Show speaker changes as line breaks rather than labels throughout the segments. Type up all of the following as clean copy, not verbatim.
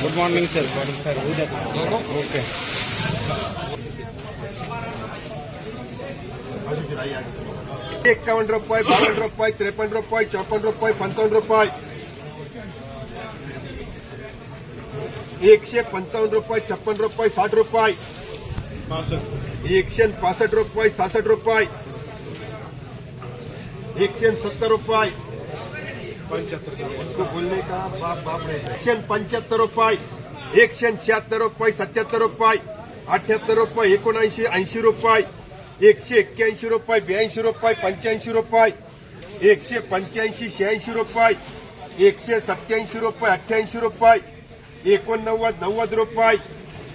Good morning sir. Okay.
51 रुपये, 52 रुपये, 53 रुपये, 54 रुपये, 55 रुपये, 155 रुपये, 56 रुपये, 60 रुपये, 165 रुपये, 66 रुपये, 170 रुपये, उसको बोलने का बाप रे. 175 रुपये, 176 रुपये, 77 रुपये, 78 रुपये, 79, 80 रुपये, 181 रुपये, 82 रुपये, 85 रुपये, 185, 86 रुपये, 187 रुपये, 88 रुपये, 89, 90 रुपये,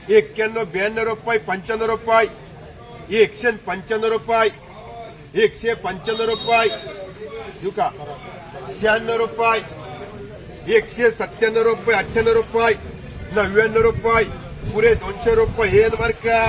91, 92 रुपये, 95 रुपये, 195 रुपये, 195 रुपये, का 96 रुपये, 197 रुपये, 98 रुपये, 99 रुपये, पुरे 200 रुपये. हे बर का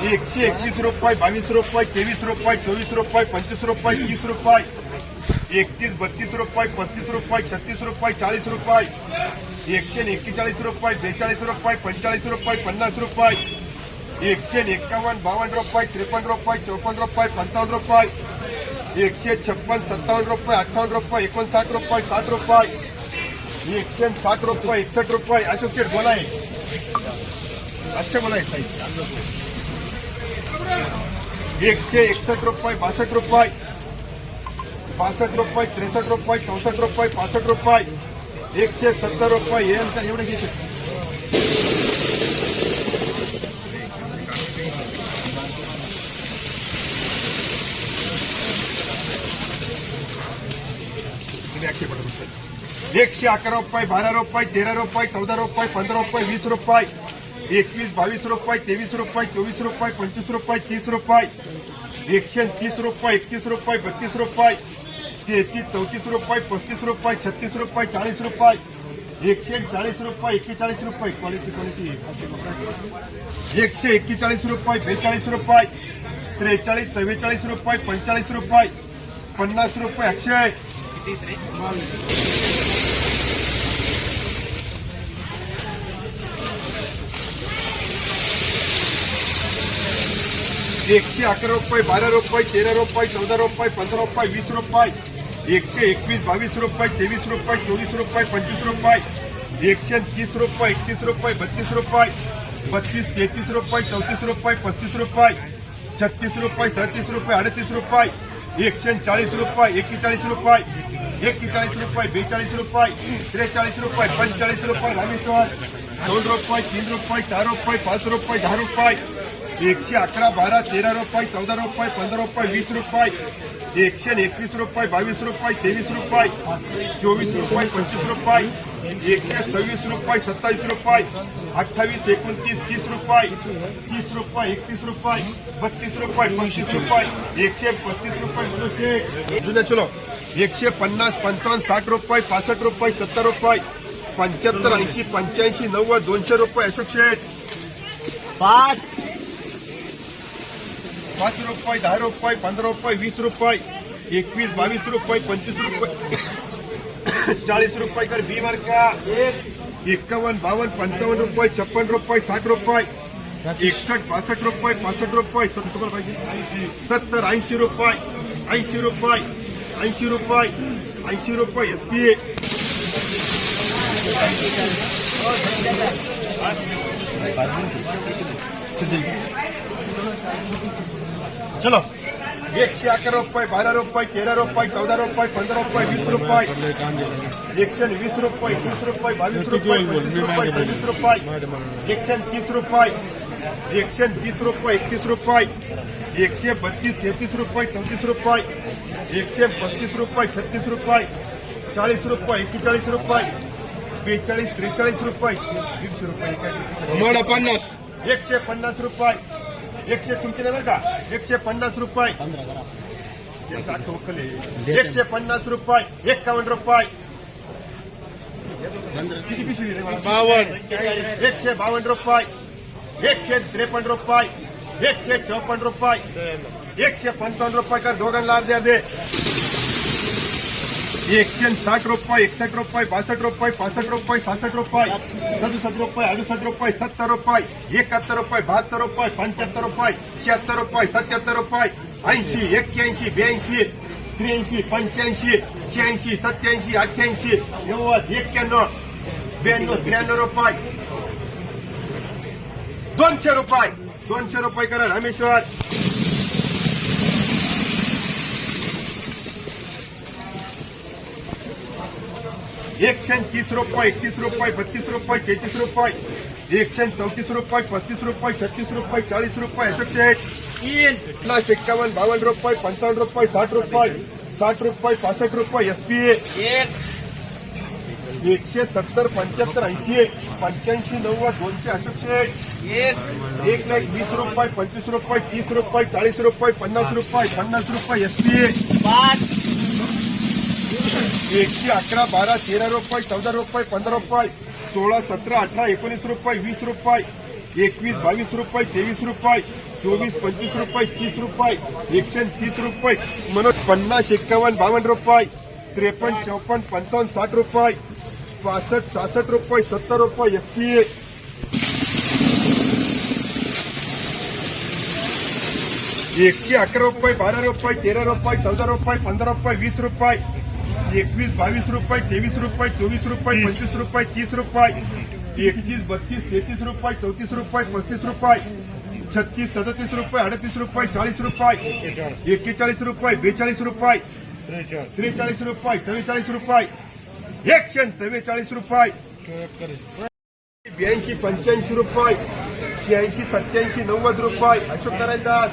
121 रुपये, 22 रुपये, 23 रुपये, 24 रुपये, 25 रुपये, 30 रुपये, 31, 32 रुपये, 35 रुपये, 36 रुपये, 40 रुपये, 141 रुपये, 42 रुपये, 45 रुपये, 50 रुपये, 151, 52 रुपये, 53 रुपये, 54 रुपये, 55 रुपये, 156, 57 रुपये, 58 रुपये, 59 रुपये, 60 रुपये, 160 रुपये, 61 रुपये. अशोक शेठ बोलाय, अच्छा बोलाय साहेब. 161 रुपये, 62 रुपये, 62 रुपये, 63 रुपये, 64 रुपये, 65 रुपये, 170 रुपये. हे एवढे घ्यायचे. एकशे 11 रुपये, 12 रुपये, 13 रुपये, 14 रुपये, 15 रुपये, 20 रुपये, 21, 22 रुपये, 23 रुपये, 24 रुपये, 25 रुपये, 30 रुपये, 130 रुपये, 31 रुपये, 32 रुपये, 33, 34 रुपये, 35 रुपये, 36 रुपये, 40 रुपये, 140 रुपये, 41 रुपये. क्वालिटी 141 रुपये, 42 रुपये, 43, 44 रुपये, 45 रुपये, 50 रुपये. अक्षय 111 रुपये, 12 रुपये, 13 रुपये, 14 रुपये, 15 रुपये, 20 रुपये, 121, 22 रुपये, 23 रुपये, 24 रुपये, 25 रुपये, 130 रुपये, 31 रुपये, 32 रुपये, 32, 33 रुपये, 34 रुपये, 35 रुपये, 36 रुपये, 37 रुपये, 38 रुपये, 140 रुपये, 41 रुपये, 41 रुपये, 42 रुपये, 43 रुपये, 45 रुपये. रामेश्वर 2 रुपये, 3 रुपये, 4 रुपये, 5 रुपये, 10 रुपये, 111, 12, 13 रुपये, 14 रुपये, 15 रुपये, 20 रुपये, 121 रुपये, 22 रुपये, 23 रुपये, 24 रुपये, 25 रुपये, 126 रुपये, 27 रुपये, 28, 29, 30 रुपये, 30 रुपये, 31 रुपये, 32 रुपये, 25 रुपये, 135 रुपये. जुना चलो 150, 55, 60 रुपये, 65 रुपये, 70 रुपये, 75, 80, 85, 90, 200 रुपये. अशोक शेठ 5 रुपये, 10 रुपये, 15 रुपये, 20 रुपये, 21, 22 रुपये, 25 रुपये, 40 रुपये. कर बी मार्का 51, 52, 55 रुपये, 56 रुपये, 60 रुपये, 61, 62 रुपये, 65 रुपये, 70 पाहिजे, 70, 80 रुपये, 80 रुपये, 80 रुपये, 80 रुपये. एसपी चलो 111 रुपये, 12 रुपये, 13 रुपये, 14 रुपये, 15 रुपये, 20 रुपये, 120 रुपये, 21 रुपये, 22 रुपये, 25 रुपये, 26 रुपये, 130 रुपये, 130 रुपये, 31 रुपये, 132, 33 रुपये, 34 रुपये, 135 रुपये, 36 रुपये, 40 रुपये, 41 रुपये, 42, 43 रुपये, 150 रुपये, 150 रुपये, 100 तुमचे नाही का 150 रुपये, त्यांचा ठोकले 150 रुपये 51 रुपये किती पिशवी रे? 152 रुपये 153 रुपये 154 रुपये 155 रुपये कर दोघांना अर्धे 160 रुपये 61 रुपये 62 रुपये 65 रुपये 66 रुपये 67 रुपये 68 रुपये 70 रुपये 71 रुपये 72 रुपये 75 रुपये 76 रुपये 77 रुपये 80 81 82 83 85 86 87 88 90 91 92 93 रुपये 200 रुपये करा रामेश्वर 130 रुपये 31 रुपये 32 रुपये 33 रुपये 134 रुपये 35 रुपये 36 रुपये 40 रुपये अशोक शेठ 51 52 रुपये 55 रुपये 60 रुपये 60 रुपये 65 रुपये एसपी 170 75 80 85 90 200 अशोक शेठ 120 रुपये 25 रुपये 30 रुपये 40 रुपये 50 रुपये एसपी 111 12 13 रुपये 14 रुपये 15 रुपये 16 17 18 19 रुपये 20 रुपये 21 22 रुपये 23 रुपये 24 25 रुपये 30 रुपये 130 रुपये मनोज 50 51 52 रुपये 53 54 55 60 रुपये 65 66 रुपये 70 रुपये एसपी 111 रुपये 12 रुपये 13 रुपये 14 रुपये 15 रुपये 20 रुपये 21 22 रुपये 23 रुपये 24 रुपये 25 रुपये 30 रुपये 31 32 33 रुपये 34 रुपये 35 रुपये 36 37 रुपये 38 रुपये 40 रुपये 41 रुपये 42 रुपये 43 रुपये 44 रुपये 144 रुपये 82 85 रुपये 86 87 90 रुपये अशोक नारायणदास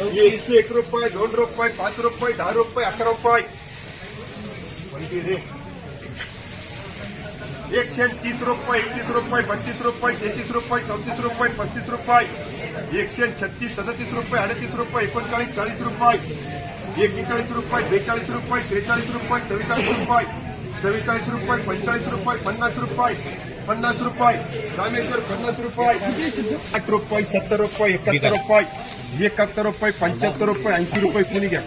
101 रुपये 2 रुपये 5 रुपये 10 रुपये 11 रुपये 130 रुपये 31 रुपये 32 रुपये 33 रुपये 34 रुपये 35 रुपये 136 37 रुपये 38 रुपये 39 40 रुपये 41 रुपये 42 रुपये 43 रुपये 44 रुपये 44 रुपये 45 रुपये 50 रुपये 50 रुपये रामेश्वर 50 रुपये 8 रुपये 70 रुपये 71 रुपये 71 रुपये 75 रुपये 80 रुपये कोणी घ्या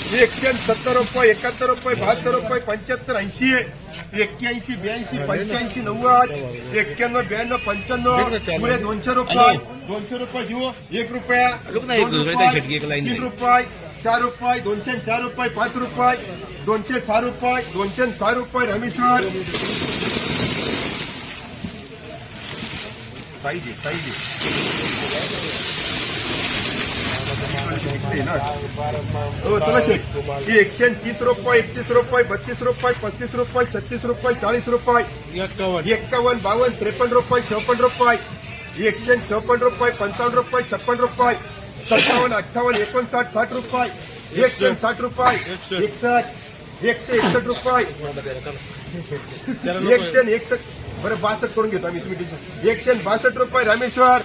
170 रुपये 71 रुपये 72 रुपये 75 80 81 82 85 90 91 92 95 पुढे 200 रुपये 200 रुपये देऊ 1 रुपया 3 रुपये 4 रुपये 204 रुपये 5 रुपये 206 रुपये 206 रुपये रामेश्वर साईज हो चला शेठ 130 रुपये 31 रुपये 32 रुपये 35 रुपये 36 रुपये 40 रुपये 51 52 53 रुपये 54 रुपये 154 रुपये 55 रुपये 56 रुपये 57 58 59 60 रुपये 160 रुपये 161 रुपये 161 बरं 62 करून घेतो आम्ही तुम्ही 162 रुपये रामेश्वर